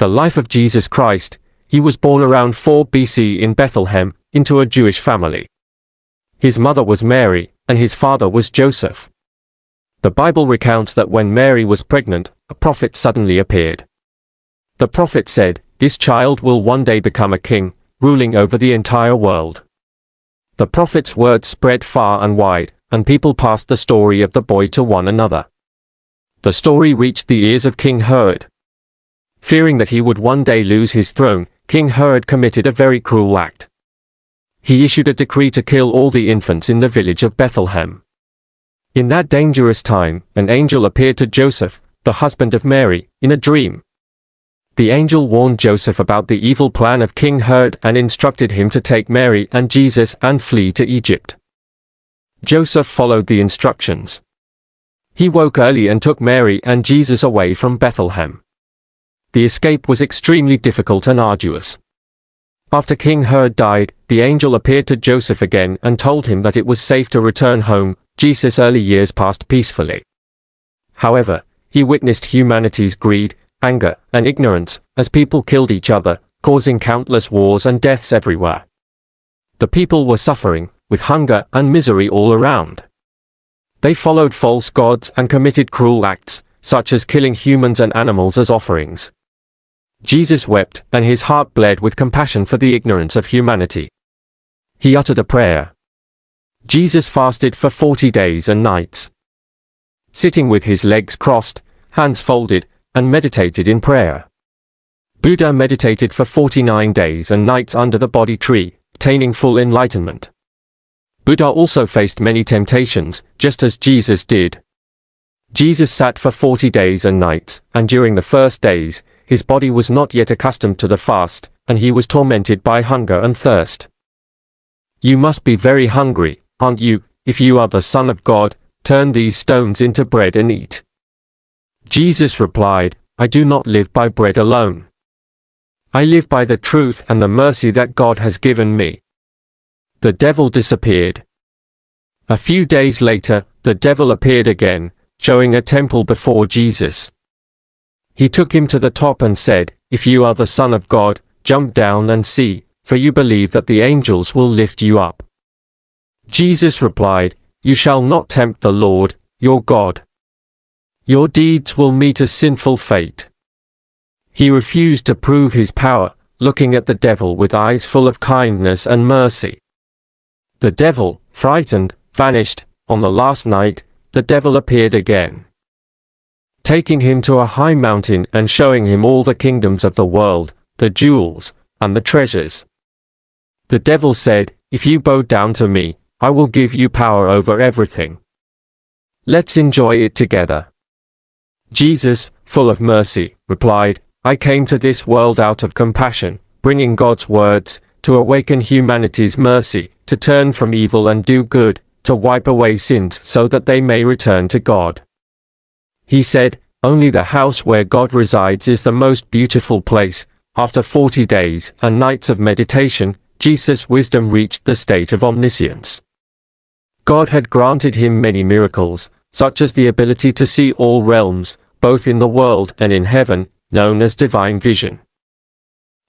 The life of Jesus Christ. He was born around 4 BC in Bethlehem, into a Jewish family. His mother was Mary, and his father was Joseph. The Bible recounts that when Mary was pregnant, a prophet suddenly appeared. The prophet said, "This child will one day become a king, ruling over the entire world." The prophet's words spread far and wide, and people passed the story of the boy to one another. The story reached the ears of King Herod. Fearing that he would one day lose his throne, King Herod committed a very cruel act. He issued a decree to kill all the infants in the village of Bethlehem. In that dangerous time, an angel appeared to Joseph, the husband of Mary, in a dream. The angel warned Joseph about the evil plan of King Herod and instructed him to take Mary and Jesus and flee to Egypt. Joseph followed the instructions. He woke early and took Mary and Jesus away from Bethlehem. The escape was extremely difficult and arduous. After King Herod died, the angel appeared to Joseph again and told him that it was safe to return home. Jesus' early years passed peacefully. However, he witnessed humanity's greed, anger, and ignorance, as people killed each other, causing countless wars and deaths everywhere. The people were suffering, with hunger and misery all around. They followed false gods and committed cruel acts, such as killing humans and animals as offerings. Jesus wept, and his heart bled with compassion for the ignorance of humanity. He uttered a prayer. Jesus fasted for 40 days and nights. Sitting with his legs crossed, hands folded, and meditated in prayer. Buddha meditated for 49 days and nights under the Bodhi tree, attaining full enlightenment. Buddha also faced many temptations, just as Jesus did. Jesus sat for 40 days and nights, and during the first days, his body was not yet accustomed to the fast, and he was tormented by hunger and thirst. "You must be very hungry, aren't you? If you are the Son of God, turn these stones into bread and eat." Jesus replied, "I do not live by bread alone. I live by the truth and the mercy that God has given me." The devil disappeared. A few days later, the devil appeared again, showing a temple before Jesus. He took him to the top and said, "If you are the Son of God, jump down and see, for you believe that the angels will lift you up." Jesus replied, "You shall not tempt the Lord, your God. Your deeds will meet a sinful fate." He refused to prove his power, looking at the devil with eyes full of kindness and mercy. The devil, frightened, vanished. On the last night, the devil appeared again, taking him to a high mountain and showing him all the kingdoms of the world, the jewels, and the treasures. The devil said, "If you bow down to me, I will give you power over everything. Let's enjoy it together." Jesus, full of mercy, replied, "I came to this world out of compassion, bringing God's words, to awaken humanity's mercy, to turn from evil and do good, to wipe away sins so that they may return to God." He said, "Only the house where God resides is the most beautiful place." After 40 days and nights of meditation, Jesus' wisdom reached the state of omniscience. God had granted him many miracles, such as the ability to see all realms, both in the world and in heaven, known as divine vision.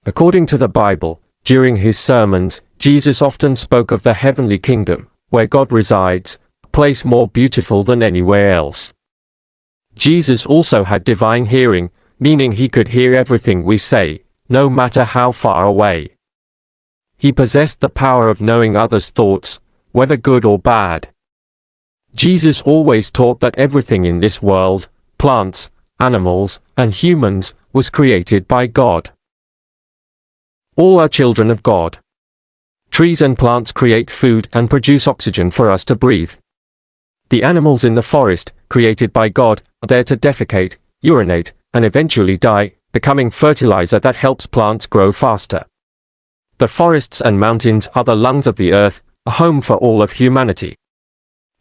According to the Bible, during his sermons, Jesus often spoke of the heavenly kingdom, where God resides, a place more beautiful than anywhere else. Jesus also had divine hearing, meaning he could hear everything we say, no matter how far away. He possessed the power of knowing others' thoughts, whether good or bad. Jesus always taught that everything in this world, plants, animals, and humans, was created by God. All are children of God. Trees and plants create food and produce oxygen for us to breathe. The animals in the forest, created by God, are there to defecate, urinate, and eventually die, becoming fertilizer that helps plants grow faster. The forests and mountains are the lungs of the earth, a home for all of humanity.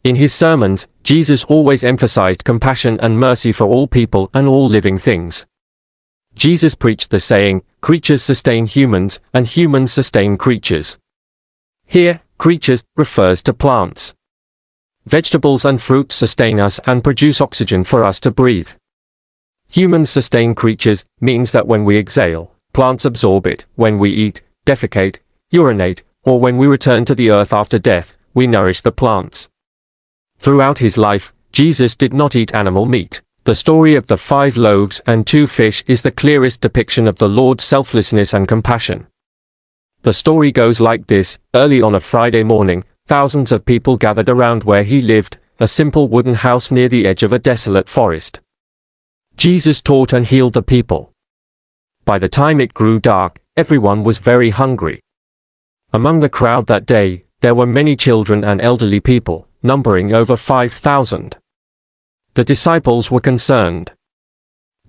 In his sermons, Jesus always emphasized compassion and mercy for all people and all living things. Jesus preached the saying, "Creatures sustain humans, and humans sustain creatures." Here, creatures refers to plants. Vegetables and fruits sustain us and produce oxygen for us to breathe. Human-sustained creatures means that when we exhale, plants absorb it; when we eat, defecate, urinate, or when we return to the earth after death, we nourish the plants. Throughout his life, Jesus did not eat animal meat. The story of the 5 loaves and 2 fish is the clearest depiction of the Lord's selflessness and compassion. The story goes like this: early on a Friday morning, thousands of people gathered around where he lived, a simple wooden house near the edge of a desolate forest. Jesus taught and healed the people. By the time it grew dark, everyone was very hungry. Among the crowd that day, there were many children and elderly people, numbering over 5,000. The disciples were concerned.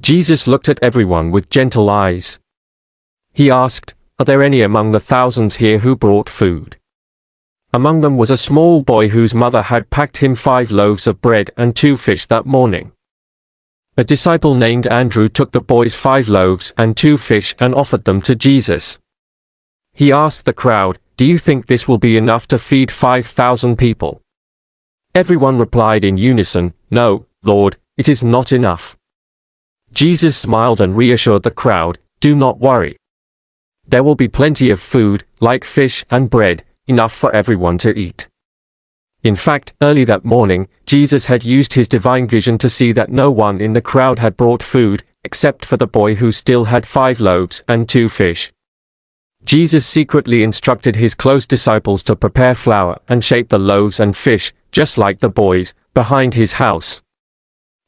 Jesus looked at everyone with gentle eyes. He asked, "Are there any among the thousands here who brought food?" Among them was a small boy whose mother had packed him 5 loaves of bread and 2 fish that morning. A disciple named Andrew took the boy's 5 loaves and 2 fish and offered them to Jesus. He asked the crowd, "Do you think this will be enough to feed 5,000 people?" Everyone replied in unison, "No, Lord, it is not enough." Jesus smiled and reassured the crowd, "Do not worry. There will be plenty of food, like fish and bread, enough for everyone to eat." In fact, early that morning, Jesus had used his divine vision to see that no one in the crowd had brought food, except for the boy who still had 5 loaves and 2 fish. Jesus secretly instructed his close disciples to prepare flour and shape the loaves and fish, just like the boys, behind his house.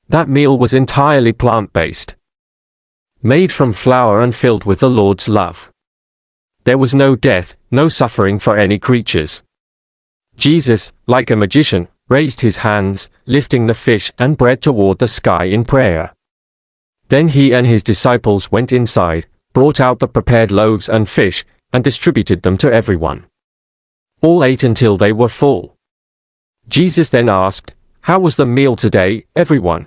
That meal was entirely plant-based, made from flour and filled with the Lord's love. There was no death, no suffering for any creatures. Jesus, like a magician, raised his hands, lifting the fish and bread toward the sky in prayer. Then he and his disciples went inside, brought out the prepared loaves and fish, and distributed them to everyone. All ate until they were full. Jesus then asked, "How was the meal today, everyone?"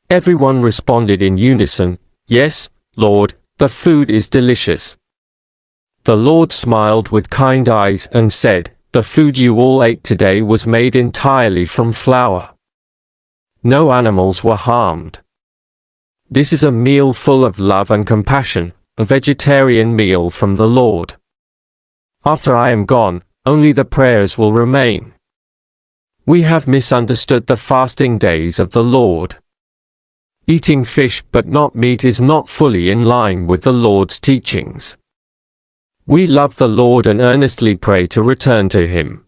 Everyone responded in unison, "Yes, Lord, the food is delicious." The Lord smiled with kind eyes and said, "The food you all ate today was made entirely from flour. No animals were harmed. This is a meal full of love and compassion, a vegetarian meal from the Lord. After I am gone, only the prayers will remain." We have misunderstood the fasting days of the Lord. Eating fish but not meat is not fully in line with the Lord's teachings. We love the Lord and earnestly pray to return to Him.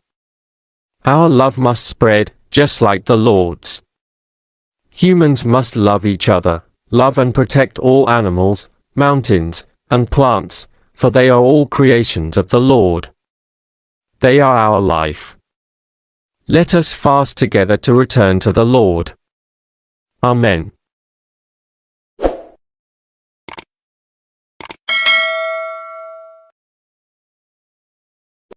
Our love must spread, just like the Lord's. Humans must love each other, love and protect all animals, mountains, and plants, for they are all creations of the Lord. They are our life. Let us fast together to return to the Lord. Amen.